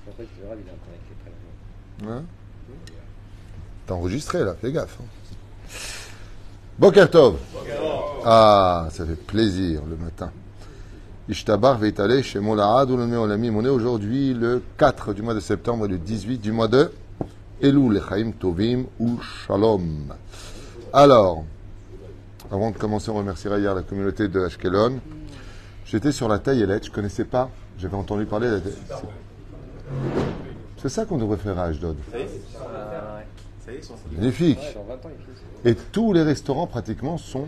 qu'en fait, le rab, il est encore avec les prélèvements. Hein? T'as enregistré là, fais gaffe. Boker Tov. Ah, ça fait plaisir le matin. Ishtabar Veitale chez Molaad ou le Meolamim. On est aujourd'hui le 4 du mois de septembre et le 18 du mois de Elul, Lechaim Tovim ou Shalom. Alors, avant de commencer, on remerciera hier la communauté de Ashkelon. J'étais sur la taillelette, je ne connaissais pas, j'avais entendu parler de la taillelette. C'est ça qu'on devrait faire à Ashdod. Ça y est, ça y est, ils sont Magnifique. Ouais, dans 20 ans, ils finissent. Et tous les restaurants pratiquement sont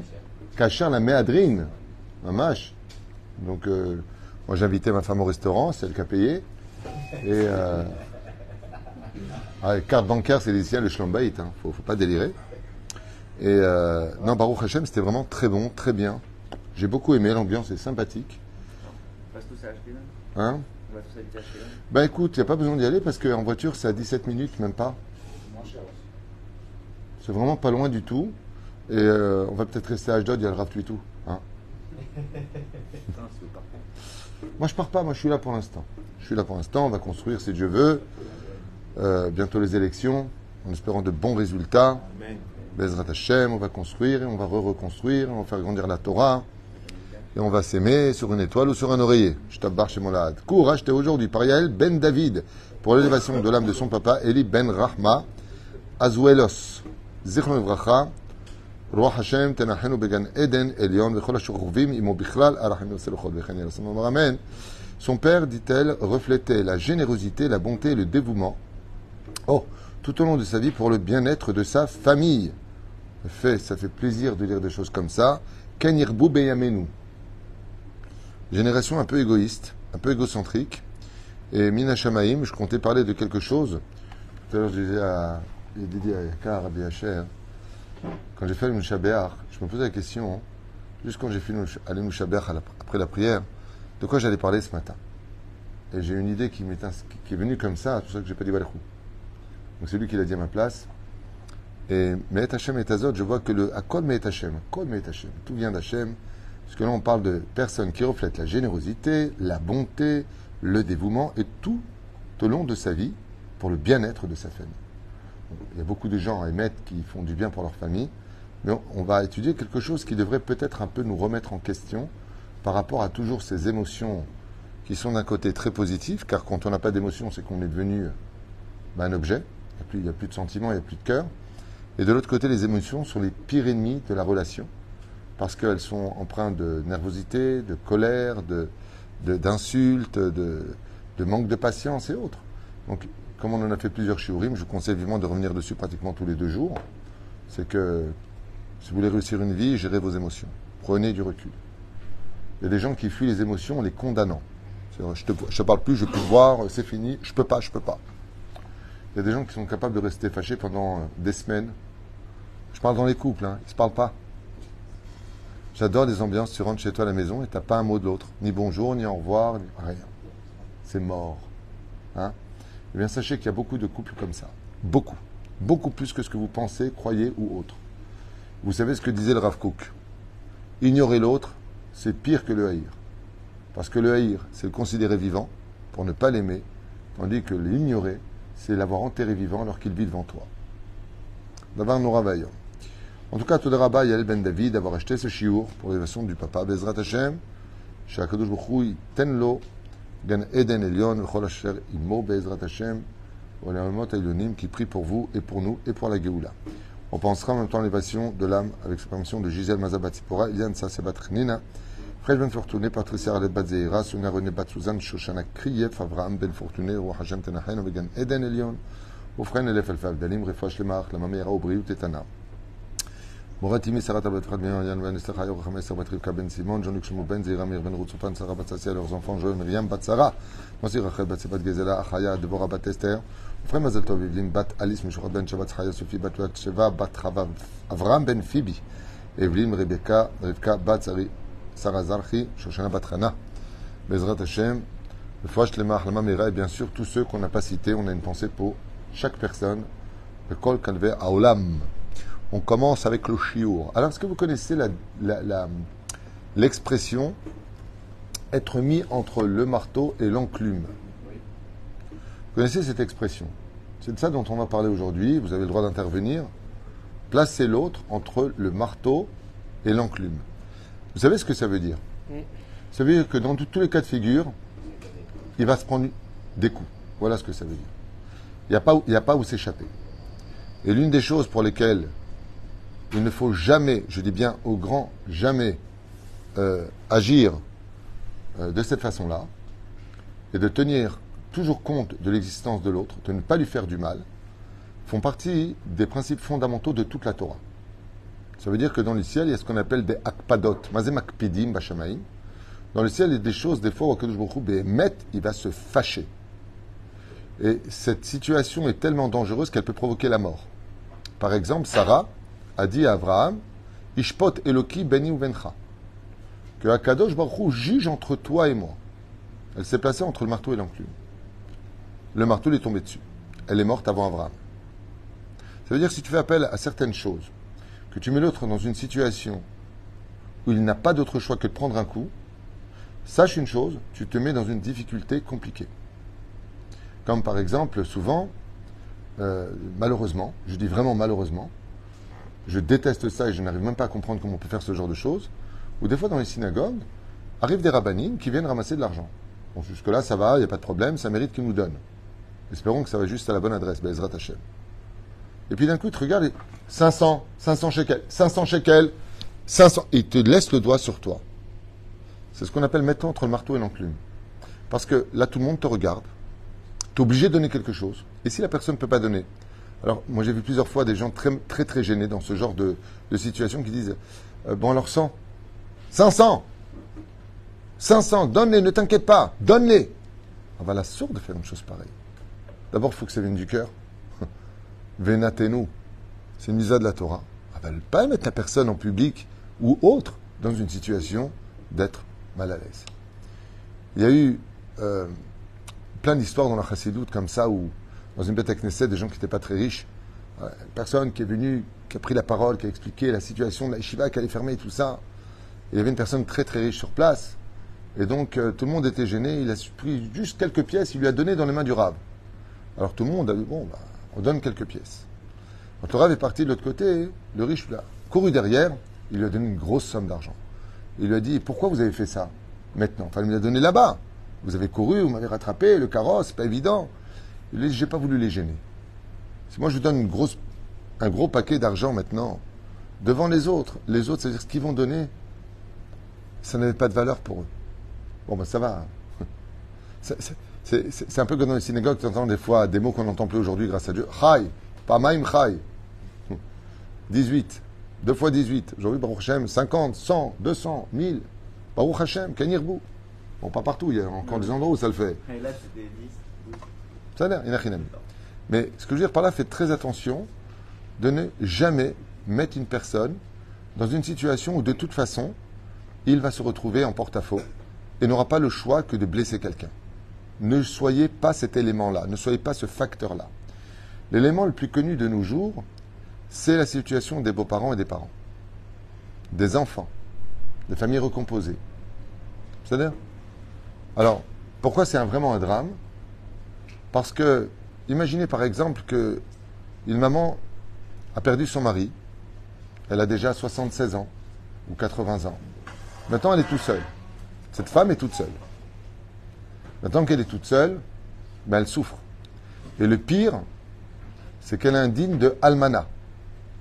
cachés la méadrine, mamash. Donc, moi j'ai invité ma femme au restaurant, c'est elle qui a payé. Et carte bancaire, c'est ici le shlombait, hein. Faut pas délirer. Et non, Baruch Hashem, c'était vraiment très bon, très bien. J'ai beaucoup aimé, l'ambiance est sympathique. On passe tous à Ashkelon. Hein? On va tous habiter à Ashkelon. Ben écoute, il n'y a pas besoin d'y aller parce qu'en voiture, c'est à 17 minutes, même pas. C'est vraiment pas loin du tout. Et on va peut-être rester à Ashdod, il y a le Rav Tuitou. Hein? Moi, je pars pas, moi, je suis là pour l'instant. Je suis là pour l'instant, on va construire si Dieu veut. Bientôt les élections, en espérant de bons résultats. Amen. Bezrat Hashem, on va construire et on va reconstruire, on va faire grandir la Torah. Et on va s'aimer sur une étoile ou sur un oreiller. Je t'abbarre chez Molad. Cours acheté aujourd'hui par Yael Ben David pour l'élévation de l'âme de son papa, Eli Ben Rahma, Azuelos, Zichron Evracha, Roi Hashem, Tenachenu Began Eden, Elion, Vechol Ashuruvim, Imo Bichlal, Arachim Yoselchol, Vechen Yerosam Amen. Son père, dit-elle, reflétait la générosité, la bonté et le dévouement. Oh, tout au long de sa vie pour le bien-être de sa famille. Ça fait plaisir de lire des choses comme ça. Ken Yirbu Beyamenu. Génération un peu égoïste, un peu égocentrique. Et Mina Shamaim, je comptais parler de quelque chose. Tout à l'heure, je disais à Didi Ayakar, Rabbi Hacher, quand j'ai fait le Mouchabéach, je me posais la question, juste quand j'ai fini le Mouchabéach après la prière, de quoi j'allais parler ce matin. Et j'ai une idée qui est venue comme ça, c'est pour ça que je n'ai pas dit Walechou. Donc c'est lui qui l'a dit à ma place. Et Me'et Hashem et Azot, je vois que le Akol Me'et Hashem, tout vient d'Hashem. Parce que là, on parle de personnes qui reflètent la générosité, la bonté, le dévouement, et tout au long de sa vie, pour le bien-être de sa famille. Donc, il y a beaucoup de gens à émettre qui font du bien pour leur famille, mais on va étudier quelque chose qui devrait peut-être un peu nous remettre en question par rapport à toujours ces émotions qui sont d'un côté très positif, car quand on n'a pas d'émotion, c'est qu'on est devenu un objet, il n'y a plus de sentiments, il n'y a plus de cœur. Et de l'autre côté, les émotions sont les pires ennemis de la relation, parce qu'elles sont empreintes de nervosité, de colère, d'insultes, de manque de patience et autres. Donc, comme on en a fait plusieurs shiurim, je vous conseille vivement de revenir dessus pratiquement tous les 2 jours. C'est que si vous voulez réussir une vie, gérez vos émotions. Prenez du recul. Il y a des gens qui fuient les émotions en les condamnant. Je te parle plus, je peux te voir, c'est fini, je peux pas. Il y a des gens qui sont capables de rester fâchés pendant des semaines. Je parle dans les couples, hein, ils ne se parlent pas. J'adore les ambiances, tu rentres chez toi à la maison et tu n'as pas un mot de l'autre. Ni bonjour, ni au revoir, ni rien. C'est mort. Hein? Eh bien, sachez qu'il y a beaucoup de couples comme ça. Beaucoup. Beaucoup plus que ce que vous pensez, croyez ou autre. Vous savez ce que disait le Rav Kook. Ignorer l'autre, c'est pire que le haïr. Parce que le haïr, c'est le considérer vivant, pour ne pas l'aimer, tandis que l'ignorer, c'est l'avoir enterré vivant alors qu'il vit devant toi. D'abord, nous ravaillons. En tout cas, Toda Rabba Yael Ben David d'avoir acheté ce chiour pour l'élévation du papa. Bezrat Hashem, Shakadosh Baruch Hu Tenlo, Gan Eden Elion, V'chol Asher Imo, Bezrat Hashem, Olamot Elonim, qui prie pour vous et pour nous et pour la Géoula. On pensera en même temps à l'élévation de l'âme avec sa permission de Gisèle Mazabat Sipora, Ilian Sasebat Nina, Fred Ben Fortuné, Patricia Arlet Bat Zeira, Suna René Bat Suzanne, Shoshana Kriyef, Avraham Ben Fortuné, Roi Hashem Tenachen, Gan Eden Elion, Ufren Elef Elfal Dalim, Refash Lemach, la Mamera Obriou Tetana. Moratimi Sarat Abatfrad Ben Yann Ben Esther Hayor Khames Sabat Rivka Ben Simon, Jean-Luc Shmou Ben Zira Mir Ben Routsoufan, Sarah Batsassia, leurs enfants, Joël Myriam Bat Sarah, Mosi Rachel Bat Sebat Gezela, Achaya, Deborah Bat Esther, Ufren Mazel Tov Evelyne Bat Alice Mishrat Ben Shabbat Chaya Sophie Bat Sheva Bat Chava, Avram Ben Phoebe, Evelyne Rebecca, Rivka Bat Sarah Zarchi, Shoshana Bat Hana, Bezrat Hashem, le Fouach Lema Achlama Mira, et bien sûr tous ceux qu'on n'a pas cités, on a une pensée pour chaque personne, le Kol Kalve Aolam. On commence avec le chiour. Alors, est-ce que vous connaissez l'expression être mis entre le marteau et l'enclume? Vous connaissez cette expression? C'est de ça dont on va parler aujourd'hui. Vous avez le droit d'intervenir. Placez l'autre entre le marteau et l'enclume. Vous savez ce que ça veut dire? Ça veut dire que dans tous les cas de figure, il va se prendre des coups. Voilà ce que ça veut dire. Il n'y a pas où s'échapper. Et l'une des choses pour lesquelles il ne faut jamais, je dis bien au grand jamais, agir de cette façon-là, et de tenir toujours compte de l'existence de l'autre, de ne pas lui faire du mal, font partie des principes fondamentaux de toute la Torah. Ça veut dire que dans le ciel, il y a ce qu'on appelle des akpadot, mazem akpidim bashamaim. Dans le ciel, il y a des choses, des fois, où Akadosh Baruch Hu, Behemet, il va se fâcher. Et cette situation est tellement dangereuse qu'elle peut provoquer la mort. Par exemple, Sarah a dit à Abraham, Ishpot Eloki beni uvencha, que Akadosh Baruch Hu juge entre toi et moi. Elle s'est placée entre le marteau et l'enclume. Le marteau lui est tombé dessus. Elle est morte avant Abraham. Ça veut dire que si tu fais appel à certaines choses, que tu mets l'autre dans une situation où il n'a pas d'autre choix que de prendre un coup, sache une chose, tu te mets dans une difficulté compliquée. Comme par exemple, souvent, malheureusement, je dis vraiment malheureusement, je déteste ça et je n'arrive même pas à comprendre comment on peut faire ce genre de choses, ou des fois dans les synagogues, arrivent des rabbinim qui viennent ramasser de l'argent. Bon, jusque-là, ça va, il n'y a pas de problème, ça mérite qu'ils nous donnent. Espérons que ça va juste à la bonne adresse, Be'ezrat Hashem. Et puis d'un coup, tu regardes, 500 shekels, 500 shekels, 500, et il te laisse le doigt sur toi. C'est ce qu'on appelle mettre entre le marteau et l'enclume. Parce que là, tout le monde te regarde, tu es obligé de donner quelque chose. Et si la personne ne peut pas donner? Alors, moi j'ai vu plusieurs fois des gens très très très gênés dans ce genre de situation qui disent, bon alors 100, 500, donne-les, ne t'inquiète pas, donne-les. On va la sourde de faire une chose pareille. D'abord, il faut que ça vienne du cœur. Venatenu, c'est une misa de la Torah. On ne va pas mettre la personne en public ou autre dans une situation d'être mal à l'aise. Il y a eu plein d'histoires dans la chassidoute comme ça, où dans une bête Knesset, des gens qui n'étaient pas très riches, une personne qui est venue, qui a pris la parole, qui a expliqué la situation de la yeshiva, qui allait fermer et tout ça. Il y avait une personne très très riche sur place, et donc tout le monde était gêné, il a pris juste quelques pièces, il lui a donné dans les mains du Rav. Alors tout le monde a dit, bon, on donne quelques pièces. Quand le Rav est parti de l'autre côté, le riche lui a couru derrière, il lui a donné une grosse somme d'argent. Il lui a dit, pourquoi vous avez fait ça maintenant? Enfin, il me l'a donné là-bas. Vous avez couru, vous m'avez rattrapé, le carrosse, c'est pas évident. Il lui a dit, j'ai pas voulu les gêner. Si moi je vous donne un gros paquet d'argent maintenant, devant les autres, c'est-à-dire ce qu'ils vont donner, ça n'avait pas de valeur pour eux. Bon, ben ça va. C'est un peu comme dans les synagogues, tu entends des fois des mots qu'on n'entend plus aujourd'hui grâce à Dieu. Chai, pas maïm chai. 18, 2 fois 18. Aujourd'hui, Baruch Hashem, 50, 100, 200, 1000. Baruch Hashem, Kanirbu. Bon, pas partout, il y a encore des endroits où ça le fait. Et là, c'était 10. Ça a l'air, inachinam. Mais ce que je veux dire par là, faites très attention de ne jamais mettre une personne dans une situation où de toute façon, il va se retrouver en porte-à-faux et n'aura pas le choix que de blesser quelqu'un. Ne soyez pas cet élément-là, ne soyez pas ce facteur-là. L'élément le plus connu de nos jours, c'est la situation des beaux-parents et des parents, des enfants, des familles recomposées. C'est-à-dire? Alors, pourquoi c'est vraiment un drame? Parce que, imaginez par exemple que une maman a perdu son mari, elle a déjà 76 ans ou 80 ans. Maintenant, elle est toute seule. Cette femme est toute seule. Maintenant qu'elle est toute seule, ben elle souffre. Et le pire, c'est qu'elle est indigne de almana.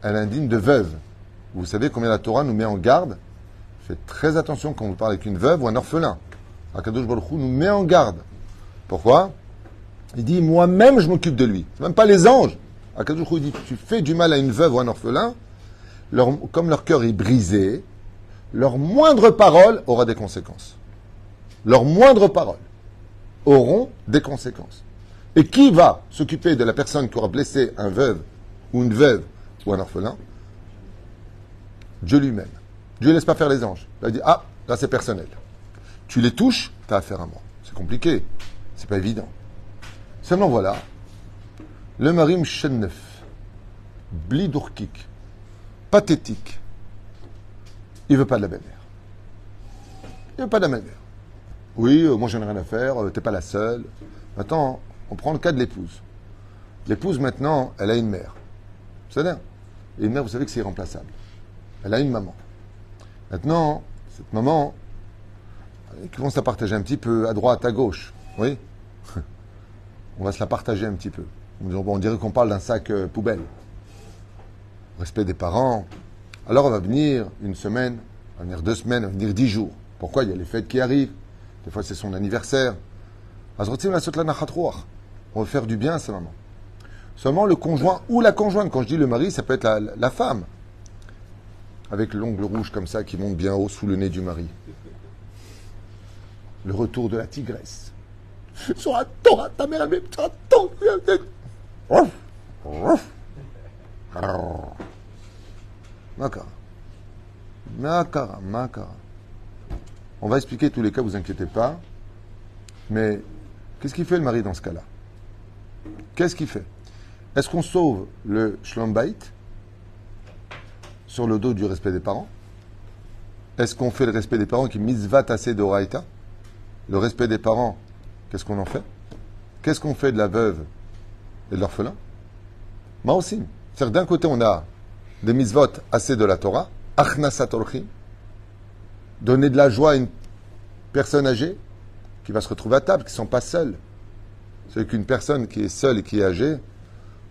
Elle est indigne de veuve. Vous savez combien la Torah nous met en garde? Faites très attention quand vous parlez avec une veuve ou un orphelin. Akadosh Baruch Hu nous met en garde. Pourquoi? Il dit, moi-même, je m'occupe de lui. C'est même pas les anges. Akadosh Baruch Hu dit, tu fais du mal à une veuve ou un orphelin, comme leur cœur est brisé, leur moindre parole aura des conséquences. Leur moindre parole auront des conséquences. Et qui va s'occuper de la personne qui aura blessé un veuve ou une veuve ou un orphelin? Dieu lui-même. Dieu ne laisse pas faire les anges. Là, il dit, ah, là c'est personnel. Tu les touches, tu as affaire à moi. C'est compliqué. C'est pas évident. Seulement voilà, le marim Shenneuf, blidourkik, pathétique, il veut pas de la belle-mère. Il veut pas de la belle-mère. Oui, moi j'en ai rien à faire, t'es pas la seule. Attends, On prend le cas de l'épouse. L'épouse, maintenant, elle a une mère. C'est-à-dire, et une mère, vous savez que c'est irremplaçable. Elle a une maman. Maintenant, cette maman, elle commence à partager un petit peu à droite, à gauche. Oui. On va se la partager un petit peu. On dirait qu'on parle d'un sac poubelle. Respect des parents. Alors, elle va venir une semaine, elle va venir 2 semaines, elle va venir 10 jours. Pourquoi? Il y a les fêtes qui arrivent. Des fois, c'est son anniversaire. On va faire du bien à sa maman. Seulement le conjoint ou la conjointe, quand je dis le mari, ça peut être la femme. Avec l'ongle rouge comme ça qui monte bien haut sous le nez du mari. Le retour de la tigresse. Sur un Torah, ta mère, elle sur un Torah. Makara. On va expliquer tous les cas, vous inquiétez pas. Mais qu'est-ce qu'il fait le mari dans ce cas-là? Qu'est-ce qu'il fait? Est-ce qu'on sauve le shlom bait sur le dos du respect des parents? Est-ce qu'on fait le respect des parents qui mitzvat assez d'oraita? Le respect des parents, qu'est-ce qu'on en fait? Qu'est-ce qu'on fait de la veuve et de l'orphelin? Moi aussi. C'est-à-dire d'un côté, on a des mitzvot assez de la Torah, achnasat orchim, donner de la joie à une personne âgée qui va se retrouver à table, qui ne sont pas seuls. C'est qu'une personne qui est seule et qui est âgée,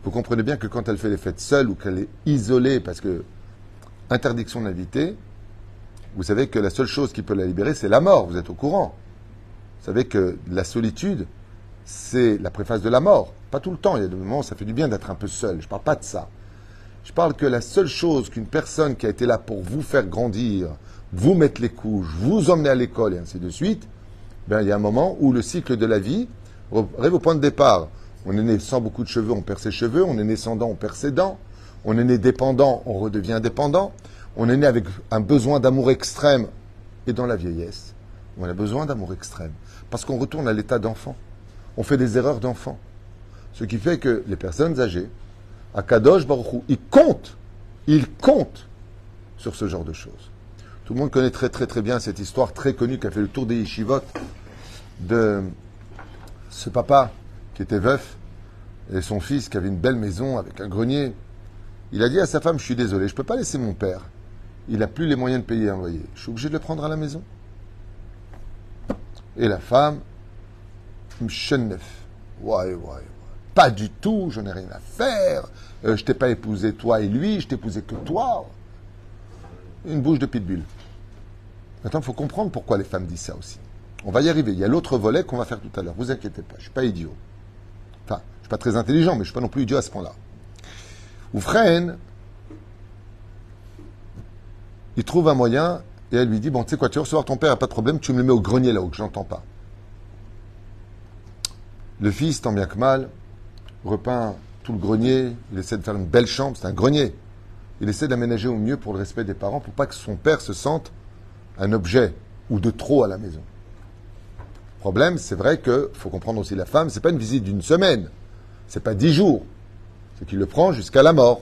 vous comprenez bien que quand elle fait les fêtes seule ou qu'elle est isolée parce que interdiction d'inviter, vous savez que la seule chose qui peut la libérer, c'est la mort. Vous êtes au courant. Vous savez que la solitude, c'est la préface de la mort. Pas tout le temps. Il y a des moments où ça fait du bien d'être un peu seul. Je ne parle pas de ça. Je parle que la seule chose qu'une personne qui a été là pour vous faire grandir, vous mettre les couches, vous emmener à l'école et ainsi de suite, ben, il y a un moment où le cycle de la vie arrive au point de départ. On est né sans beaucoup de cheveux, on perd ses cheveux. On est né sans dents, on perd ses dents. On est né dépendant, on redevient dépendant. On est né avec un besoin d'amour extrême. Et dans la vieillesse, on a besoin d'amour extrême. Parce qu'on retourne à l'état d'enfant. On fait des erreurs d'enfant. Ce qui fait que les personnes âgées, à Kadosh Baruch Hu, ils comptent sur ce genre de choses. Tout le monde connaît très très très bien cette histoire très connue qui a fait le tour des yeshivot de ce papa qui était veuf et son fils qui avait une belle maison avec un grenier. Il a dit à sa femme, je suis désolé, je ne peux pas laisser mon père. Il n'a plus les moyens de payer un loyer. Je suis obligé de le prendre à la maison. Et la femme, Mchenef, ouais. Pas du tout, je n'ai rien à faire. Je t'ai pas épousé toi et lui, je t'ai épousé que toi. Une bouche de pitbull. Maintenant, il faut comprendre pourquoi les femmes disent ça aussi. On va y arriver. Il y a l'autre volet qu'on va faire tout à l'heure. Vous inquiétez pas, je ne suis pas idiot. Enfin, je ne suis pas très intelligent, mais je ne suis pas non plus idiot à ce point-là. Oufren, il trouve un moyen et elle lui dit, bon, tu sais quoi, tu vas recevoir ton père, pas de problème, tu me le mets au grenier là-haut, que je n'entends pas. Le fils, tant bien que mal, repeint tout le grenier, il essaie de faire une belle chambre, c'est un grenier. Il essaie d'aménager au mieux pour le respect des parents, pour pas que son père se sente un objet ou de trop à la maison. Le problème, c'est vrai que, faut comprendre aussi la femme, c'est pas une visite d'une semaine, c'est pas 10 jours, c'est qu'il le prend jusqu'à la mort.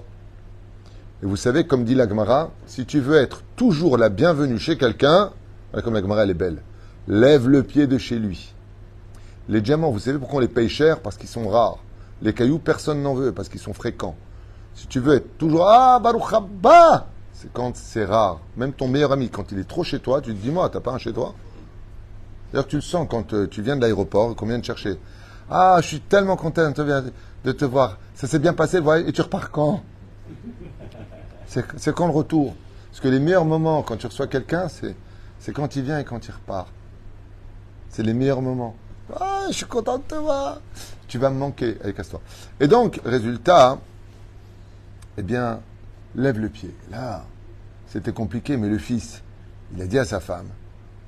Et vous savez, comme dit la Gemara, si tu veux être toujours la bienvenue chez quelqu'un, comme la Gemara elle est belle, lève le pied de chez lui. Les diamants, vous savez pourquoi on les paye cher? Parce qu'ils sont rares. Les cailloux, personne n'en veut parce qu'ils sont fréquents. Si tu veux être toujours Baruch Haba, c'est quand c'est rare. Même ton meilleur ami, quand il est trop chez toi, tu te dis, moi, t'as pas un chez toi? D'ailleurs, tu le sens quand tu viens de l'aéroport, qu'on vient de chercher. Ah, je suis tellement content de te voir. Ça s'est bien passé, voilà, et tu repars quand? C'est quand le retour? Parce que les meilleurs moments, quand tu reçois quelqu'un, c'est quand il vient et quand il repart. C'est les meilleurs moments. Ah, je suis content de te voir. Tu vas me manquer avec Astor. Et donc, résultat, eh bien, lève le pied. Là, c'était compliqué, mais le fils, il a dit à sa femme,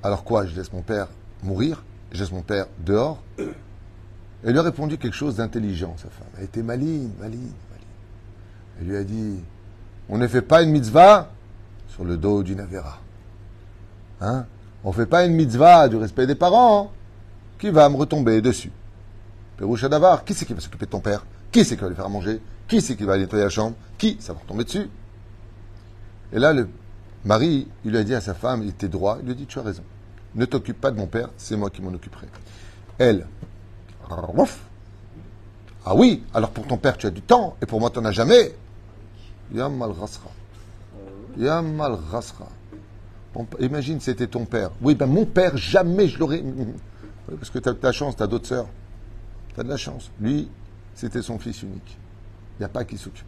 alors quoi, je laisse mon père mourir? Je laisse mon père dehors? Elle lui a répondu quelque chose d'intelligent, sa femme. Elle était maligne. Elle lui a dit, on ne fait pas une mitzvah sur le dos d'une avéra. Hein? On ne fait pas une mitzvah du respect des parents qui va me retomber dessus. Pérouche Adavar, qui c'est qui va s'occuper de ton père? Qui c'est qui va lui faire manger? Qui c'est qui va nettoyer la chambre? Qui? Ça va retomber dessus. Et là, le mari, il lui a dit à sa femme, il était droit, il lui a dit, tu as raison. Ne t'occupe pas de mon père, c'est moi qui m'en occuperai. Elle, Ah oui, alors pour ton père, tu as du temps, et pour moi, tu n'en as jamais. Yamal rasra. Yamal rasra. Imagine, c'était ton père. Oui, ben mon père, jamais je l'aurais. Oui, parce que tu as de la chance, tu as d'autres sœurs. Tu as de la chance. Lui, c'était son fils unique. Il n'y a pas qui s'occupe.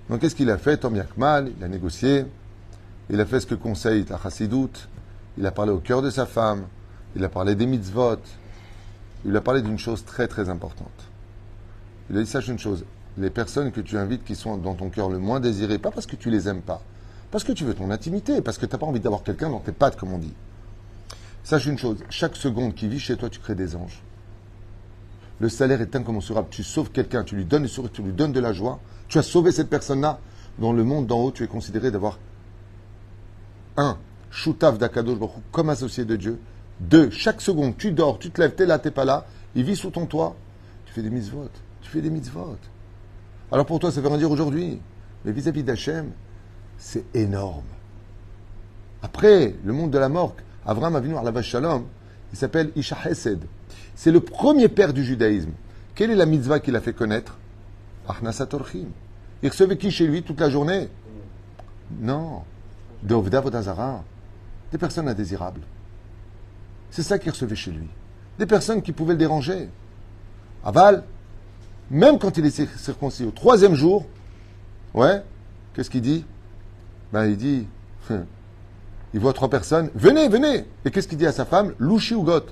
Donc, qu'est-ce qu'il a fait, Tom Yakmal? Il a négocié. Il a fait ce que conseille la chassidoute. Il a parlé au cœur de sa femme. Il a parlé des mitzvot. Il a parlé d'une chose très, très importante. Il a dit, sache une chose. Les personnes que tu invites qui sont dans ton cœur le moins désirées, pas parce que tu les aimes pas, parce que tu veux ton intimité, parce que tu n'as pas envie d'avoir quelqu'un dans tes pattes, comme on dit. Sache une chose. Chaque seconde qui vit chez toi, tu crées des anges. Le salaire est incommensurable. Tu sauves quelqu'un, tu lui donnes le sourire, tu lui donnes de la joie. Tu as sauvé cette personne-là. Dans le monde d'en haut, tu es considéré d'avoir un, Shutav d'Akadosh Baruch Hu, comme associé de Dieu. Deux, chaque seconde, tu dors, tu te lèves, t'es là, t'es pas là. Il vit sous ton toit. Tu fais des mitzvot. Tu fais des mitzvot. Alors pour toi, ça veut rien dire aujourd'hui. Mais vis-à-vis d'Hachem, c'est énorme. Après, le monde de la mort, Avraham Avinu Alav Shalom, il s'appelle Isha Hesed. C'est le premier père du judaïsme. Quelle est la mitzvah qu'il a fait connaître? Achnasat Orchim. Il recevait qui chez lui toute la journée? Non. De Ovda Vodazara. Des personnes indésirables. C'est ça qu'il recevait chez lui. Des personnes qui pouvaient le déranger. Aval, même quand il est circoncis au 3e jour, ouais, qu'est-ce qu'il dit? Ben, il dit, il voit 3 personnes, venez, venez. Et qu'est-ce qu'il dit à sa femme? Louchi ou Got,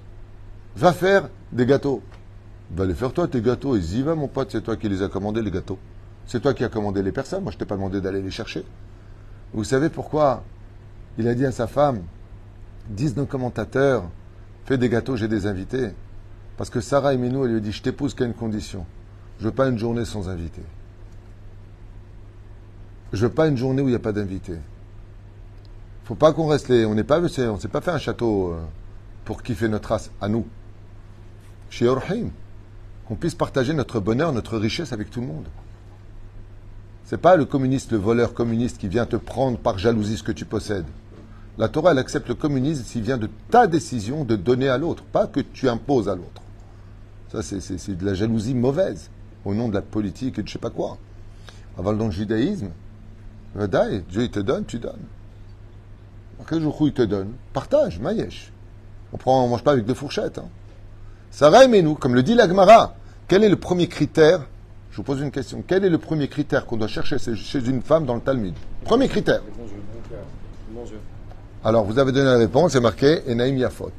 va faire des gâteaux. Va les faire toi, tes gâteaux. Et y va, mon pote, c'est toi qui les as commandés, les gâteaux. C'est toi qui as commandé les personnes. Moi, je t'ai pas demandé d'aller les chercher. Vous savez pourquoi il a dit à sa femme, disent nos commentateurs, fais des gâteaux, j'ai des invités. Parce que Sarah Iminou, elle lui dit, je t'épouse qu'à une condition. Je veux pas une journée sans invité. Je veux pas une journée où il n'y a pas d'invité. Faut pas qu'on reste on n'est pas, on s'est pas fait un château pour kiffer notre race, à nous. Chez Orhim. Qu'on puisse partager notre bonheur, notre richesse avec tout le monde. C'est pas le communiste, le voleur communiste qui vient te prendre par jalousie ce que tu possèdes. La Torah, elle accepte le communisme s'il vient de ta décision de donner à l'autre, pas que tu imposes à l'autre. Ça, c'est de la jalousie mauvaise, au nom de la politique et de je sais pas quoi. Avant, dans le judaïsme, Dieu il te donne, tu donnes. Quel jour où il te donne? Partage, maïesh. On mange pas avec 2 fourchettes. Hein. Sarah nous, comme le dit la Gemara, quel est le premier critère? Je vous pose une question. Quel est le premier critère qu'on doit chercher chez une femme dans le Talmud? Premier critère. Alors, vous avez donné la réponse, c'est marqué Enaim Yafot.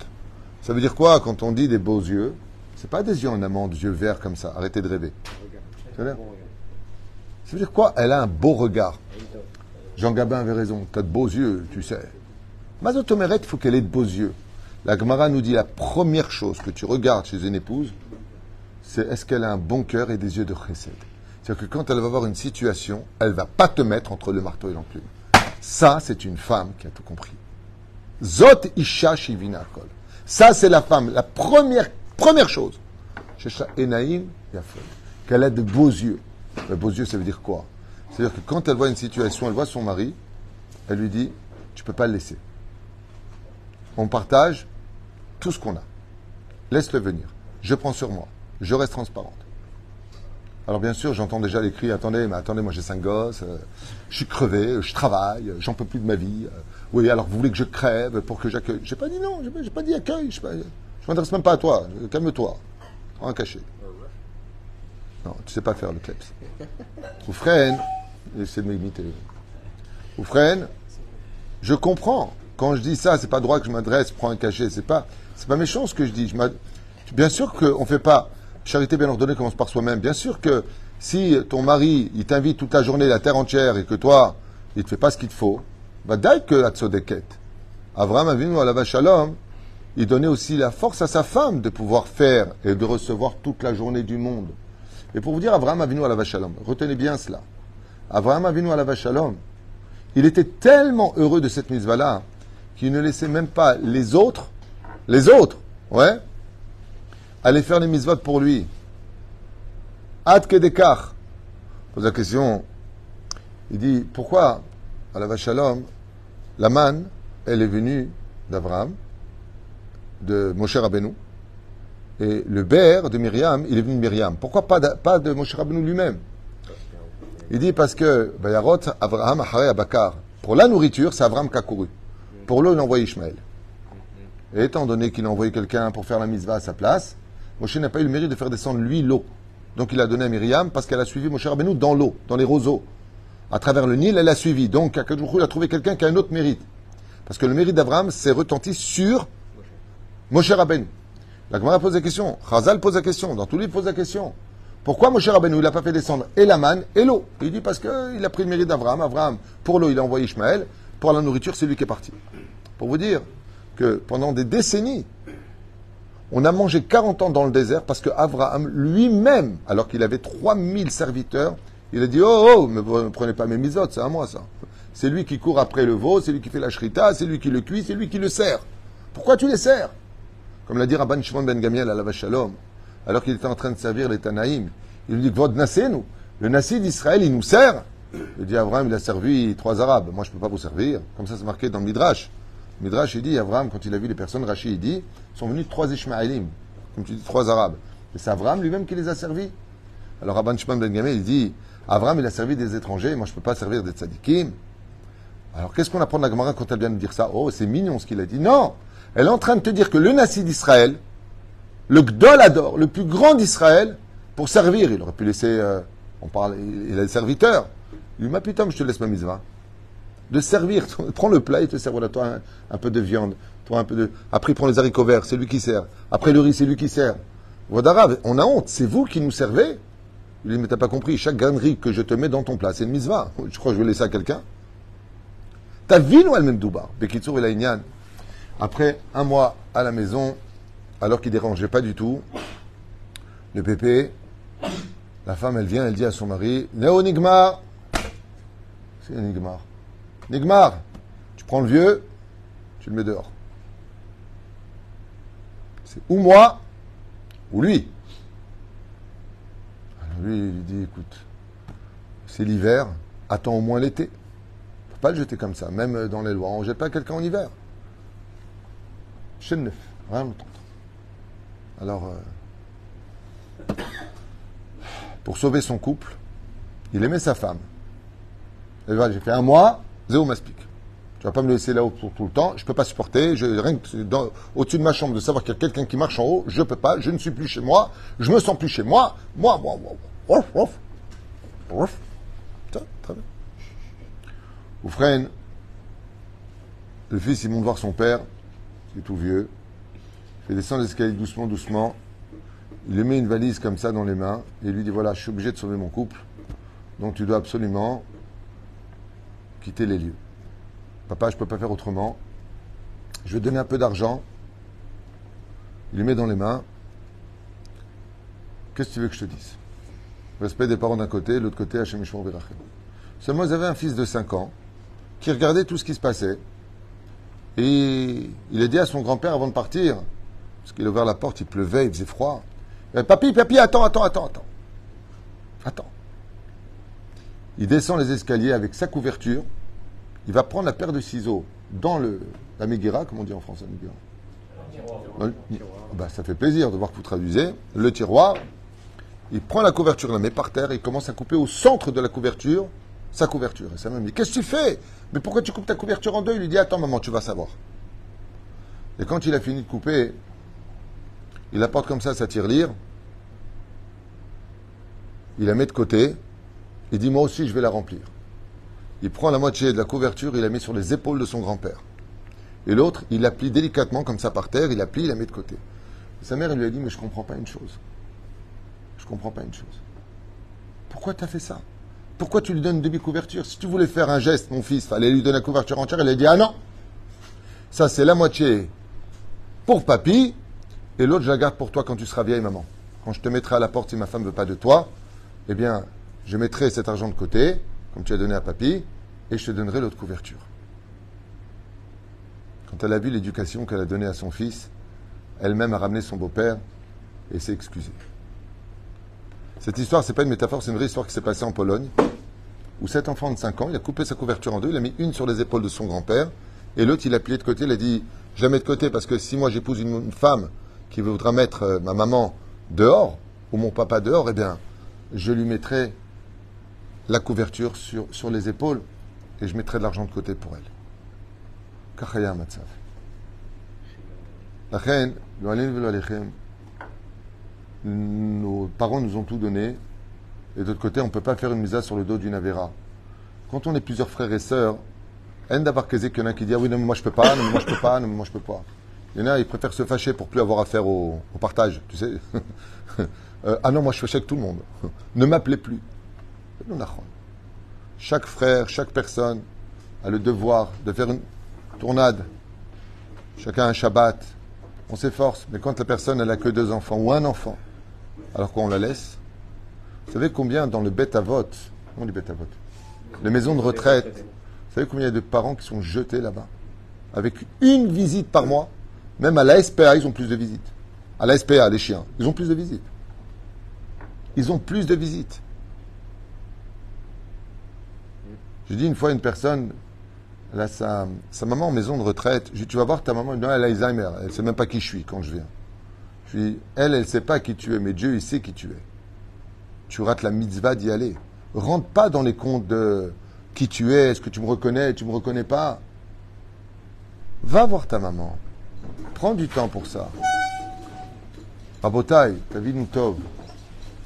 Ça veut dire quoi quand on dit des beaux yeux? C'est pas des yeux en amande, des yeux verts comme ça. Arrêtez de rêver. Ça veut dire quoi? Elle a un beau regard. Jean Gabin avait raison. Tu as de beaux yeux, tu sais. Mazotomeret, il faut qu'elle ait de beaux yeux. La Gemara nous dit la première chose que tu regardes chez une épouse, c'est est-ce qu'elle a un bon cœur et des yeux de chesed. C'est-à-dire que quand elle va avoir une situation, elle va pas te mettre entre le marteau et l'enclume. Ça, c'est une femme qui a tout compris. Zot isha shivina kol. Ça, c'est la femme, la première chose. Shesha enaim yafot. Qu'elle a de beaux yeux. Les beaux yeux, ça veut dire quoi? C'est-à-dire que quand elle voit une situation, elle voit son mari, elle lui dit, tu peux pas le laisser. On partage tout ce qu'on a. Laisse-le venir. Je prends sur moi. Je reste transparente. Alors bien sûr, j'entends déjà les cris, attendez, moi j'ai 5 gosses, je suis crevé, je travaille, j'en peux plus de ma vie. Oui, alors vous voulez que je crève pour que j'accueille? J'ai pas dit non, j'ai pas dit accueil, je m'intéresse même pas à toi, calme-toi, en caché. Non, tu sais pas faire le kleps. Ou freine, essaie de m'imiter. Ou freine, je comprends. Quand je dis ça, c'est pas droit que je m'adresse, prends un cachet, c'est pas méchant ce que je dis. Bien sûr qu'on fait pas. Charité bien ordonnée commence par soi-même. Bien sûr que si ton mari, il t'invite toute la journée, la terre entière, et que toi, il te fait pas ce qu'il te faut, bah dai que la tzodeket. Avraham Avinu alav shalom, il donnait aussi la force à sa femme de pouvoir faire et de recevoir toute la journée du monde. Et pour vous dire Avraham Avinu alav shalom, retenez bien cela. Avraham Avinu alav shalom, il était tellement heureux de cette mitzvah-là qu'il ne laissait même pas les autres, ouais, aller faire les mitzvot pour lui. Ad kedekach. Pose la question. Il dit, pourquoi, à la Shalom, la manne, elle est venue d'Abraham, de Moshe Rabbeinu, Et le Ber de Myriam, il est venu de Myriam. Pourquoi pas de Moshe Rabbeinu lui-même? Il dit parce que Bayarot, Avraham, Acharei, Abakar. Pour la nourriture, c'est Avraham qui a couru. Pour l'eau, il a envoyé Ishmaël. Et étant donné qu'il a envoyé quelqu'un pour faire la mitzvah à sa place, Moshe n'a pas eu le mérite de faire descendre lui l'eau. Donc il a donné à Myriam parce qu'elle a suivi Moshe Rabbeinu dans l'eau, dans les roseaux. À travers le Nil, elle a suivi. Donc Akadosh Baruch Hu, il a trouvé quelqu'un qui a un autre mérite. Parce que le mérite d'Avraham s'est retenti sur Moshe Rabbeinu. La Gemara pose la question, Chazal pose la question, dans tous les livres pose la question. Pourquoi Moshe Rabbeinu, il n'a pas fait descendre et la manne et l'eau? Il dit parce qu'il a pris le mérite d'Avraham. Avraham, pour l'eau, il a envoyé Ishmaël. Pour la nourriture, c'est lui qui est parti. Pour vous dire que pendant des décennies, on a mangé 40 ans dans le désert parce que Avraham lui-même, alors qu'il avait 3000 serviteurs, il a dit, oh, mais vous ne prenez pas mes misotes, c'est à moi ça. C'est lui qui court après le veau, c'est lui qui fait la shrita, c'est lui qui le cuit, c'est lui qui le sert. Pourquoi tu les sers? Comme l'a dit Rabban Shimon ben Gamiel à la Shalom, alors qu'il était en train de servir les Tanaïm. Il lui dit, votre Nassé, nous, le Nassé d'Israël, il nous sert. Il dit, Avraham, il a servi 3 Arabes. Moi, je ne peux pas vous servir. Comme ça, c'est marqué dans le Midrash. Le Midrash, il dit, Avraham, quand il a vu les personnes, Rashi, il dit, sont venus 3 Ishmaélim. Comme tu dis, 3 Arabes. Et c'est Avraham lui-même qui les a servis. Alors, Rabban Shimon ben Gamiel, il dit, Avraham, il a servi des étrangers. Moi, je ne peux pas servir des tzadikim. Alors, qu'est-ce qu'on apprend de la Gemara quand elle vient de dire ça? Oh, c'est mignon ce qu'il a dit. Non! Elle est en train de te dire que le Nassi d'Israël, le Gdol Ador, le plus grand d'Israël, pour servir, il aurait pu laisser, il a des serviteurs. Il dit, ma putain, je te laisse ma mitzvah. De servir, prends le plat et te sers, voilà, toi, un peu de viande, toi, un peu de, après, il prend les haricots verts, c'est lui qui sert. Après, le riz, c'est lui qui sert. Vodarav, on a honte, c'est vous qui nous servez. Il dit, mais t'as pas compris, chaque grain de riz que je te mets dans ton plat, c'est une mitzvah. Je crois que je vais laisser à quelqu'un. T'as vu, nous, elle-même, Douba, Bekitsour et Laïnian. Après un mois à la maison, alors qu'il ne dérangeait pas du tout, le pépé, la femme, elle vient, elle dit à son mari, Néo Nigmar, c'est Nigmar. Nigmar, tu prends le vieux, tu le mets dehors. C'est ou moi, ou lui. Alors lui, il lui dit, écoute, c'est l'hiver, attends au moins l'été. Faut pas le jeter comme ça, même dans les lois. On ne jette pas quelqu'un en hiver. Chaîne neuf, rien d'entendre. Alors, pour sauver son couple, il aimait sa femme. Et voilà, j'ai fait un mois, Zéo m'explique. Tu vas pas me laisser là-haut pour tout le temps, je peux pas supporter, rien que au-dessus de ma chambre de savoir qu'il y a quelqu'un qui marche en haut, je peux pas, je ne suis plus chez moi, je me sens plus chez moi, Ça, très bien. Oufren, le fils, il monte voir son père, il est tout vieux, il fait descendre l'escalier doucement, doucement, il lui met une valise comme ça dans les mains, et il lui dit, voilà, je suis obligé de sauver mon couple, donc tu dois absolument quitter les lieux. Papa, je ne peux pas faire autrement, je vais te donner un peu d'argent, il lui met dans les mains, qu'est-ce que tu veux que je te dise? Respect des parents d'un côté, l'autre côté, Hachem Yishmor Virachem. Seulement, ils avaient un fils de 5 ans, qui regardait tout ce qui se passait, et il a dit à son grand-père avant de partir, parce qu'il a ouvert la porte, il pleuvait, il faisait froid. Papy, attends. Il descend les escaliers avec sa couverture, il va prendre la paire de ciseaux dans la Megillah, comme on dit en français, Megillah. Ça fait plaisir de voir que vous traduisez. Le tiroir, il prend la couverture, il la met par terre, et il commence à couper au centre de la couverture, sa couverture. Et sa mère me dit, qu'est-ce que tu fais? Mais pourquoi tu coupes ta couverture en deux? Il lui dit, attends maman, tu vas savoir. Et quand il a fini de couper, il apporte comme ça sa tirelire, il la met de côté, il dit, moi aussi je vais la remplir. Il prend la moitié de la couverture, il la met sur les épaules de son grand-père. Et l'autre, il la plie délicatement comme ça par terre, il la plie, il la met de côté. Et sa mère, elle lui a dit, mais je comprends pas une chose. Pourquoi tu as fait ça? Pourquoi tu lui donnes une demi-couverture? Si tu voulais faire un geste, mon fils, fallait lui donner la couverture entière. Elle a dit, ah non, ça c'est la moitié pour papy, et l'autre je la garde pour toi quand tu seras vieille, maman. Quand je te mettrai à la porte, si ma femme ne veut pas de toi, eh bien, je mettrai cet argent de côté, comme tu as donné à papy, et je te donnerai l'autre couverture. Quand elle a vu l'éducation qu'elle a donnée à son fils, elle-même a ramené son beau-père et s'est excusée. Cette histoire, c'est pas une métaphore, c'est une vraie histoire qui s'est passée en Pologne, où cet enfant de 5 ans, il a coupé sa couverture en deux, il a mis une sur les épaules de son grand-père, et l'autre, il a plié de côté, il a dit, je la mets de côté parce que si moi j'épouse une femme qui voudra mettre ma maman dehors, ou mon papa dehors, eh bien, je lui mettrai la couverture sur les épaules et je mettrai de l'argent de côté pour elle. Kachaya matzav. La reine, nos parents nous ont tout donné, et d'autre côté, on ne peut pas faire une misa sur le dos d'une avéra. Quand on est plusieurs frères et sœurs, il d'avoir qu'il y en a qui dit ah oui, non, mais moi je peux pas, non, mais moi je peux pas, non, mais moi je peux pas. Il y en a, ils préfèrent se fâcher pour plus avoir affaire au partage, tu sais. Ah non, moi je fâche avec tout le monde. Ne m'appelez plus. Chaque frère, chaque personne a le devoir de faire une tournade. Chacun un Shabbat. On s'efforce. Mais quand la personne elle a que 2 enfants ou un enfant, alors qu'on la laisse, vous savez combien dans le Bet Avot, on dit Bet Avot, les maisons de retraite, vous savez combien il y a de parents qui sont jetés là-bas avec une visite par mois. Même à la SPA, ils ont plus de visites. À la SPA, les chiens, ils ont plus de visites. Ils ont plus de visites. J'ai dit une fois à une personne, elle a sa maman en maison de retraite. J'ai dit, tu vas voir ta maman, elle a Alzheimer. Elle ne sait même pas qui je suis quand je viens. Je lui dis, elle ne sait pas qui tu es, mais Dieu, il sait qui tu es. Tu rates la mitzvah d'y aller. Rentre pas dans les comptes de qui tu es, est-ce que tu me reconnais, tu ne me reconnais pas. Va voir ta maman. Prends du temps pour ça. Rabotai, ta vie nous tov.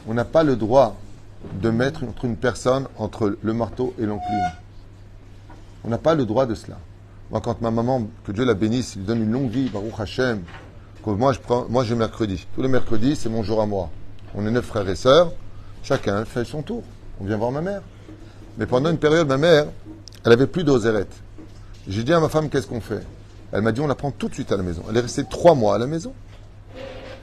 On n'a pas le droit de mettre une personne entre le marteau et l'enclume. On n'a pas le droit de cela. Moi, quand ma maman, que Dieu la bénisse, il lui donne une longue vie, Baruch Hashem, que moi j'ai mercredi. Tous les mercredis, c'est mon jour à moi. On est 9 frères et sœurs, chacun fait son tour. On vient voir ma mère. Mais pendant une période, ma mère, elle avait plus d'oserettes. J'ai dit à ma femme, qu'est-ce qu'on fait? Elle m'a dit, on la prend tout de suite à la maison. Elle est restée 3 mois à la maison.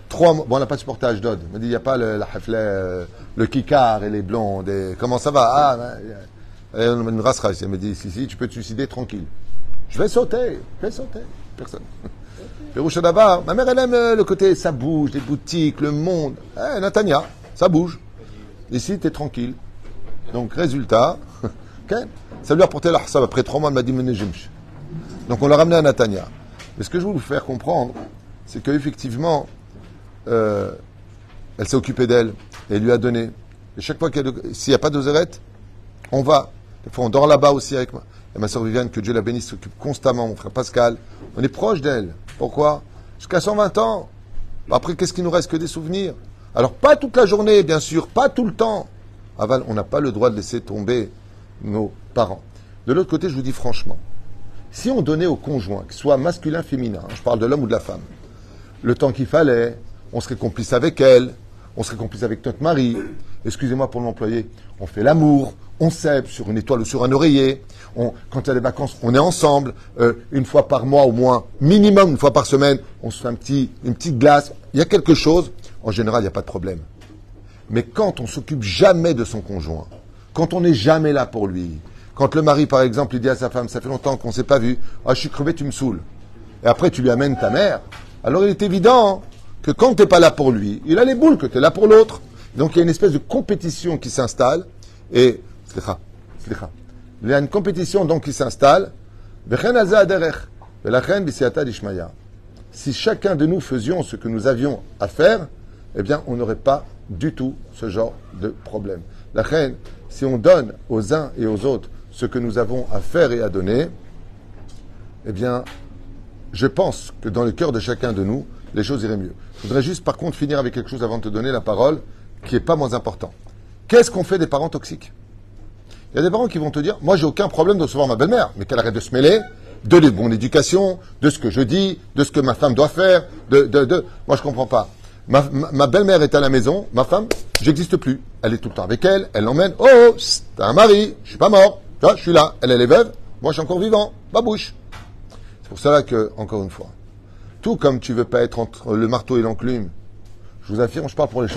3 mois. Bon, on n'a pas supporté Ashdod. Elle m'a dit, il n'y a pas le kikar et les blondes. Et comment ça va? Ah, elle me rassera. Elle m'a dit, si, tu peux te suicider tranquille. Je vais sauter. Personne. Péroucha d'abord, ma mère, elle aime le côté, ça bouge, les boutiques, le monde. Natania, ça bouge. Ici, tu es tranquille. Donc, résultat, okay, ça lui a apporté l'ahsab. Après 3 mois, elle m'a dit, menejimch. Donc, on l'a ramené à Natania. Mais ce que je veux vous faire comprendre, c'est qu'effectivement, elle s'est occupée d'elle et elle lui a donné. Et chaque fois s'il n'y a pas d'oserette, on va. Des fois, on dort là-bas aussi avec moi. Et ma soeur Viviane, que Dieu la bénisse, s'occupe constamment. Mon frère Pascal, on est proche d'elle. Pourquoi? Jusqu'à 120 ans. Après, qu'est-ce qui nous reste que des souvenirs? Alors, pas toute la journée, bien sûr, pas tout le temps. Aval, on n'a pas le droit de laisser tomber nos parents. De l'autre côté, je vous dis franchement, si on donnait au conjoint, qu'il soit masculin, féminin, je parle de l'homme ou de la femme, le temps qu'il fallait, on serait complice avec elle, on serait complice avec notre mari, excusez-moi pour l'employer, on fait l'amour, on s'aime sur une étoile ou sur un oreiller, quand il y a des vacances, on est ensemble, une fois par mois au moins, minimum une fois par semaine, on se fait une petite glace, il y a quelque chose, en général il n'y a pas de problème. Mais quand on s'occupe jamais de son conjoint, quand on n'est jamais là pour lui, quand le mari par exemple il dit à sa femme, ça fait longtemps qu'on ne s'est pas vu, ah je suis crevé, tu me saoules, et après tu lui amènes ta mère, alors il est évident que quand tu n'es pas là pour lui, il a les boules que tu es là pour l'autre. Donc il y a une espèce de compétition qui s'installe. Et il y a une compétition donc qui s'installe. Si chacun de nous faisions ce que nous avions à faire, eh bien on n'aurait pas du tout ce genre de problème. La reine, si on donne aux uns et aux autres ce que nous avons à faire et à donner, eh bien je pense que dans le cœur de chacun de nous, les choses iraient mieux. Je voudrais juste, par contre, finir avec quelque chose avant de te donner la parole, qui n'est pas moins important. Qu'est-ce qu'on fait des parents toxiques? Il y a des parents qui vont te dire, moi, j'ai aucun problème de recevoir ma belle-mère, mais qu'elle arrête de se mêler de mon éducation, de ce que je dis, de ce que ma femme doit faire, Moi, je comprends pas. Ma belle-mère est à la maison, ma femme, j'existe plus. Elle est tout le temps avec elle, elle l'emmène. Oh, t'as un mari, je suis pas mort. Tu vois, je suis là. Elle est veuve, moi, je suis encore vivant. Babouche. C'est pour cela que, encore une fois, tout comme tu ne veux pas être entre le marteau et l'enclume, je vous affirme, je parle pour les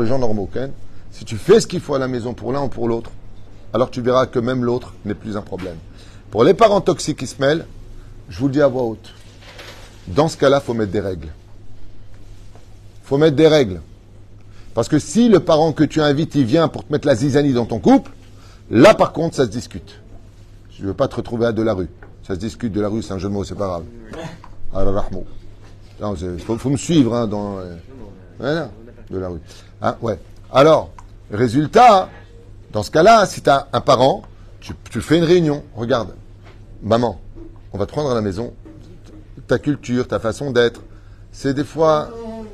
gens normaux, okay? Si tu fais ce qu'il faut à la maison pour l'un ou pour l'autre, alors tu verras que même l'autre n'est plus un problème. Pour les parents toxiques qui se mêlent, je vous le dis à voix haute, dans ce cas-là, il faut mettre des règles. Il faut mettre des règles. Parce que si le parent que tu invites, il vient pour te mettre la zizanie dans ton couple, là par contre, ça se discute. Je ne veux pas te retrouver à de la rue. Ça se discute de la rue, c'est un jeu de mots, c'est pas grave. Alors, rahmou. Non, faut me suivre hein, dans voilà, de la rue. Hein, ouais. Alors, résultat, dans ce cas-là, si tu as un parent, tu fais une réunion. Regarde, maman, on va te prendre à la maison. Ta culture, ta façon d'être, c'est des fois,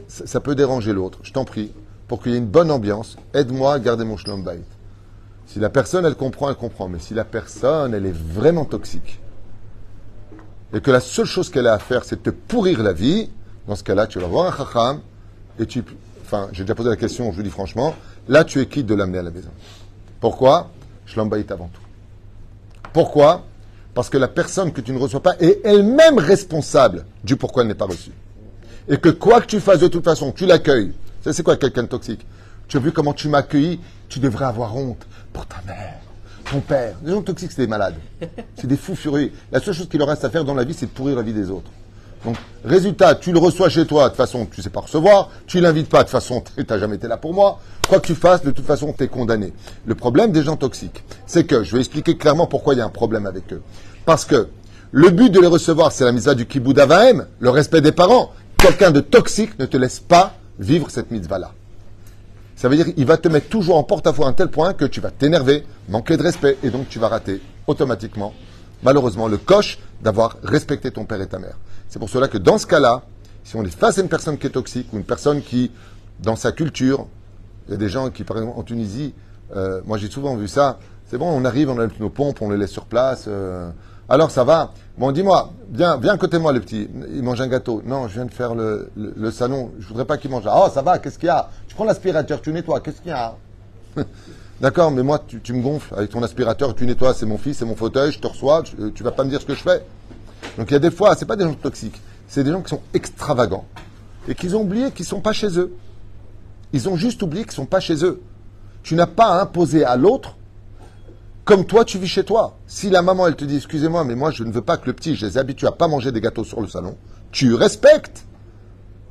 ça peut déranger l'autre. Je t'en prie, pour qu'il y ait une bonne ambiance, aide-moi à garder mon shalom bayit. Si la personne, elle comprend, elle comprend. Mais si la personne, elle est vraiment toxique, et que la seule chose qu'elle a à faire, c'est de te pourrir la vie, dans ce cas-là, tu vas voir un chacham, et enfin, j'ai déjà posé la question, je vous dis franchement, là, tu es quitte de l'amener à la maison. Pourquoi? Shalom bayit avant tout. Pourquoi? Parce que la personne que tu ne reçois pas est elle-même responsable du pourquoi elle n'est pas reçue. Et que quoi que tu fasses de toute façon, tu l'accueilles. C'est quoi quelqu'un de toxique? Tu as vu comment tu m'as accueilli? Tu devrais avoir honte pour ta mère, ton père. Les gens toxiques, c'est des malades. C'est des fous furieux. La seule chose qu'il leur reste à faire dans la vie, c'est de pourrir la vie des autres. Donc, résultat, tu le reçois chez toi, de toute façon, tu ne sais pas recevoir. Tu ne l'invites pas, de toute façon, tu n'as jamais été là pour moi. Quoi que tu fasses, de toute façon, tu es condamné. Le problème des gens toxiques, c'est que, je vais expliquer clairement pourquoi il y a un problème avec eux. Parce que le but de les recevoir, c'est la mitzvah du kibbud avaim, le respect des parents. Quelqu'un de toxique ne te laisse pas vivre cette mitzvah-là. Ça veut dire qu'il va te mettre toujours en porte-à-faux à un tel point que tu vas t'énerver, manquer de respect, et donc tu vas rater automatiquement, malheureusement, le coche d'avoir respecté ton père et ta mère. C'est pour cela que dans ce cas-là, si on est face à une personne qui est toxique, ou une personne qui, dans sa culture, il y a des gens qui, par exemple, en Tunisie, moi j'ai souvent vu ça, c'est bon, on arrive, on a nos pompes, on les laisse sur place, alors ça va. Bon, dis-moi, viens à côté de moi, le petit. Il mange un gâteau. Non, je viens de faire le salon. Je voudrais pas qu'il mange. Oh, ça va, qu'est-ce qu'il y a? Tu prends l'aspirateur, tu nettoies. Qu'est-ce qu'il y a? D'accord, mais moi, tu me gonfles avec ton aspirateur, tu nettoies. C'est mon fils, c'est mon fauteuil, je te reçois. Tu vas pas me dire ce que je fais. Donc il y a des fois, c'est pas des gens toxiques. C'est des gens qui sont extravagants. Et qu'ils ont oublié qu'ils sont pas chez eux. Ils ont juste oublié qu'ils sont pas chez eux. Tu n'as pas à imposer à l'autre comme toi, tu vis chez toi. Si la maman, elle te dit, excusez-moi, mais moi, je ne veux pas que le petit, je les habitue à pas manger des gâteaux sur le salon, tu respectes.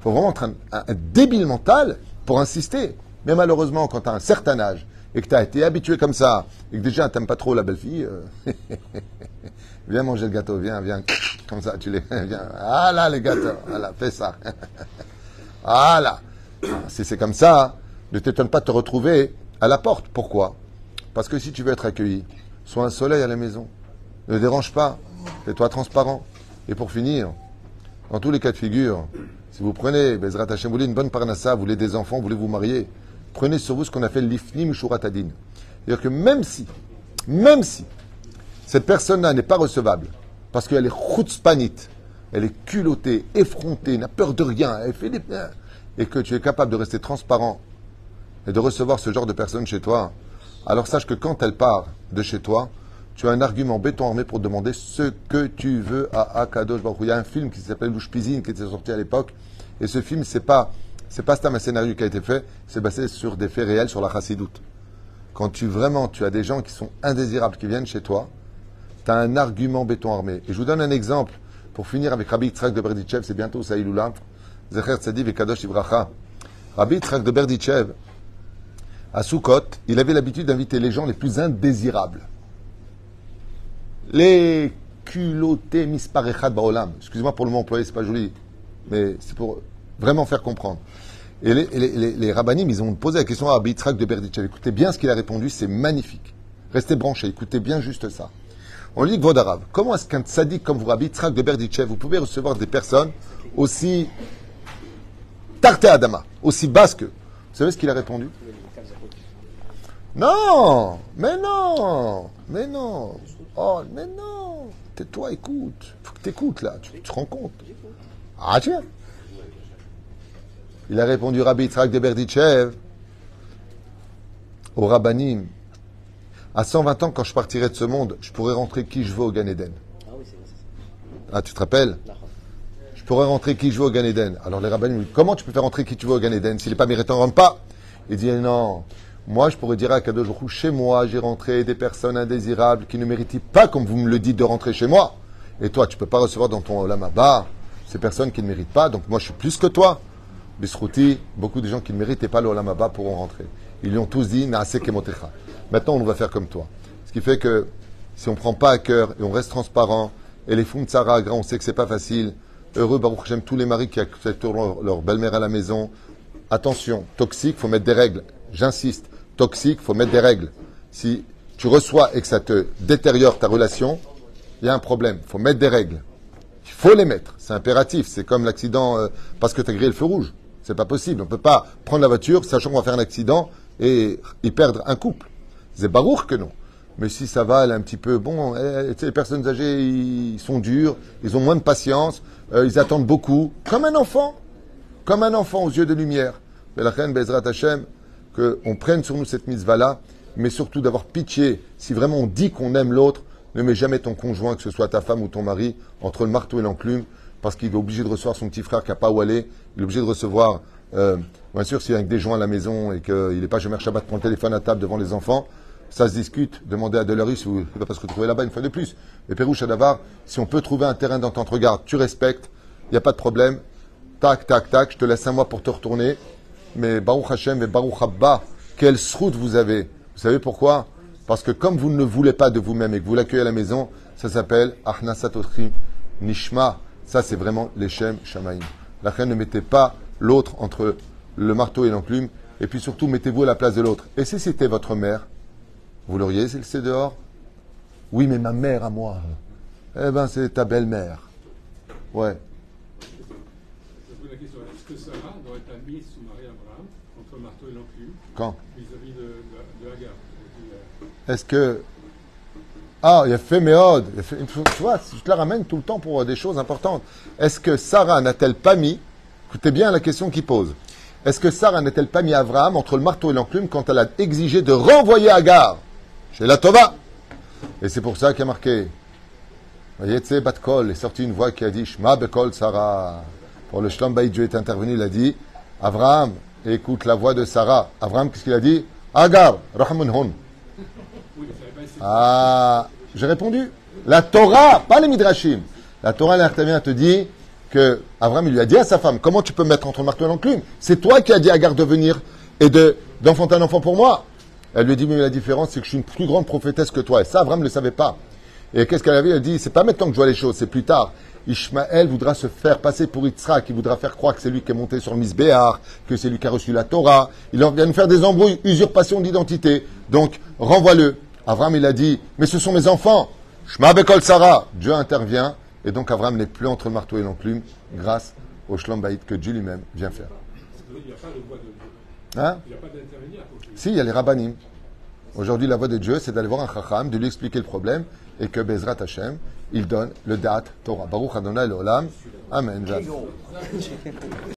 Il faut vraiment être un débile mental pour insister. Mais malheureusement, quand tu as un certain âge et que tu as été habitué comme ça, et que déjà, tu n'aimes pas trop la belle-fille, viens manger le gâteau, viens, comme ça, tu les... Viens. Ah là, les gâteaux, voilà, fais ça. Voilà. Si c'est comme ça, ne t'étonne pas de te retrouver à la porte. Pourquoi? Parce que si tu veux être accueilli, sois un soleil à la maison. Ne dérange pas. Fais-toi transparent. Et pour finir, dans tous les cas de figure, si vous prenez, Bezrat Hashem, vous voulez une bonne parnassa, vous voulez des enfants, vous voulez vous marier, prenez sur vous ce qu'on appelle l'ifnim shuratadin. C'est-à-dire que même si cette personne-là n'est pas recevable, parce qu'elle est chutzpanite, elle est culottée, effrontée, n'a peur de rien, elle fait des... et que tu es capable de rester transparent et de recevoir ce genre de personne chez toi, alors sache que quand elle part de chez toi, tu as un argument béton armé pour demander ce que tu veux à Akadosh Baruch Hu. Il y a un film qui s'appelle L'Ushpizin qui était sorti à l'époque, et ce film, c'est pas un scénario qui a été fait, c'est basé sur des faits réels, sur la chassidoute. Quand tu as des gens qui sont indésirables, qui viennent chez toi, tu as un argument béton armé. Et je vous donne un exemple, pour finir avec Rabbi Yitzhak de Berditchev, c'est bientôt Saïloula, Zecher Tzadi Vekadosh Ivracha. Rabbi Yitzhak de Berditchev, à Soukot, il avait l'habitude d'inviter les gens les plus indésirables. Les culottés misparechad baolam. Excusez-moi pour le mot employé, c'est pas joli, mais c'est pour vraiment faire comprendre. Et les rabbinim, ils ont posé la question à Rabbi Yitzhak de Berditchev. Écoutez bien ce qu'il a répondu, c'est magnifique. Restez branchés, écoutez bien juste ça. On lui dit, Vodarav, comment est-ce qu'un tzaddik comme vous, Rabbi Yitzhak de Berditchev, vous pouvez recevoir des personnes aussi tarté adama, aussi basses que... Vous savez ce qu'il a répondu? Non, mais non, mais non, oh, mais non, tais-toi, écoute, faut que t'écoutes là, tu te rends compte. Ah tiens. Il a répondu Rabbi Yitzhak de Berditchev au Rabbanim. À 120 ans, quand je partirai de ce monde, je pourrai rentrer qui je veux au Gan Eden. Ah, tu te rappelles? Je pourrais rentrer qui je veux au Gan Eden. Alors les Rabbanim disent, comment tu peux faire rentrer qui tu veux au Gan Eden? S'il n'est pas méritant, rentre pas. Il dit, non. Moi, je pourrais dire à Kadosh Baruch Hu, chez moi, j'ai rentré des personnes indésirables qui ne méritent pas, comme vous me le dites, de rentrer chez moi. Et toi, tu ne peux pas recevoir dans ton Olam Haba ces personnes qui ne méritent pas. Donc moi, je suis plus que toi. Bisrouti, beaucoup de gens qui ne méritaient pas le Olam Haba pourront rentrer. Ils lui ont tous dit, Naase kemotecha. Maintenant, on va faire comme toi. Ce qui fait que si on ne prend pas à cœur et on reste transparent, et les Fumtsara, on sait que c'est pas facile, Heureux, Baruch Hashem, tous les maris qui acceptent leur belle-mère à la maison. Attention, toxique, faut mettre des règles. J'insiste, toxique, faut mettre des règles. Si tu reçois et que ça te détériore ta relation, il y a un problème. Il faut mettre des règles. Il faut les mettre. C'est impératif. C'est comme l'accident parce que tu as grillé le feu rouge. C'est pas possible. On ne peut pas prendre la voiture, sachant qu'on va faire un accident et y perdre un couple. C'est barour que non. Mais si ça va, elle est un petit peu... Bon, les personnes âgées, ils sont durs, ils ont moins de patience, ils attendent beaucoup. Comme un enfant aux yeux de lumière. Mais la reine Bezrat Hashem, qu'on prenne sur nous cette mitzvah-là, mais surtout d'avoir pitié. Si vraiment on dit qu'on aime l'autre, ne mets jamais ton conjoint, que ce soit ta femme ou ton mari, entre le marteau et l'enclume, parce qu'il est obligé de recevoir son petit frère qui n'a pas où aller. Il est obligé de recevoir, bien sûr, s'il y a avec des joints à la maison et qu'il n'est pas Shomer Shabbat, prend le téléphone à table devant les enfants, ça se discute. Demandez à Delaris ou il ne va pas se retrouver là-bas une fois de plus. Mais Pérouche Adavar, si on peut trouver un terrain d'entente, regarde, tu respectes, il n'y a pas de problème. Tac, tac, tac, je te laisse un mois pour te retourner. Mais Baruch Hashem et Baruch Abba, quelle sroute vous avez. Vous savez pourquoi? Parce que comme vous ne le voulez pas de vous-même et que vous l'accueillez à la maison, ça s'appelle Achnasat Otrim Nishma. Ça, c'est vraiment l'Echem Shamaim. La reine, ne mettez pas l'autre entre le marteau et l'enclume. Et puis surtout, mettez-vous à la place de l'autre. Et si c'était votre mère, vous l'auriez laissé dehors? Oui, mais ma mère à moi. Eh ben, c'est ta belle-mère. Ouais. Je pose la question, est-ce que Sarah doit être mise sous Marie Abraham entre le marteau et l'enclume Quand? vis-à-vis de Hagar? Est-ce que... Ah, il a fait Méod. Tu vois, je te la ramène tout le temps pour des choses importantes. Est-ce que Sarah n'a-t-elle pas mis... Écoutez bien la question qu'il pose. Est-ce que Sarah n'a-t-elle pas mis Abraham entre le marteau et l'enclume quand elle a exigé de renvoyer Hagar chez la Tova? Et c'est pour ça qu'il y a marqué... Yetze bat kol, est sorti une voix qui a dit Shma bekol Sarah. Pour le Shlom Bayit, Dieu est intervenu, il a dit Abraham, écoute la voix de Sarah. Abraham, qu'est-ce qu'il a dit? Hagar, Rahmun Hon. Ah, j'ai répondu. La Torah, pas les Midrashim. La Torah, l'Artavien te dit que Abraham, il lui a dit à sa femme, comment tu peux me mettre entre le marteau et l'enclume? C'est toi qui as dit à Hagar de venir et d'enfanter un enfant pour moi. Elle lui a dit, mais la différence, c'est que je suis une plus grande prophétesse que toi. Et ça, Abraham ne le savait pas. Et qu'est-ce qu'elle avait? Elle dit, c'est pas maintenant que je vois les choses, c'est plus tard. Ishmaël voudra se faire passer pour Yitzhak, il voudra faire croire que c'est lui qui est monté sur le Misbéar, que c'est lui qui a reçu la Torah. Il vient nous faire des embrouilles, usurpation d'identité. Donc, renvoie-le. Abraham, il a dit, mais ce sont mes enfants. Shma bekol Sarah. Dieu intervient. Et donc, Abraham n'est plus entre le marteau et l'enclume grâce au Shlom Bayit que Dieu lui-même vient faire. Il n'y a pas de voix de Dieu. Hein? Il n'y a pas d'intervenir. Si, il y a les rabbanim. Aujourd'hui, la voix de Dieu, c'est d'aller voir un chacham, de lui expliquer le problème, et que Bezrat Hashem, il donne le date Torah. Baruch Adonai l'Olam. Amen.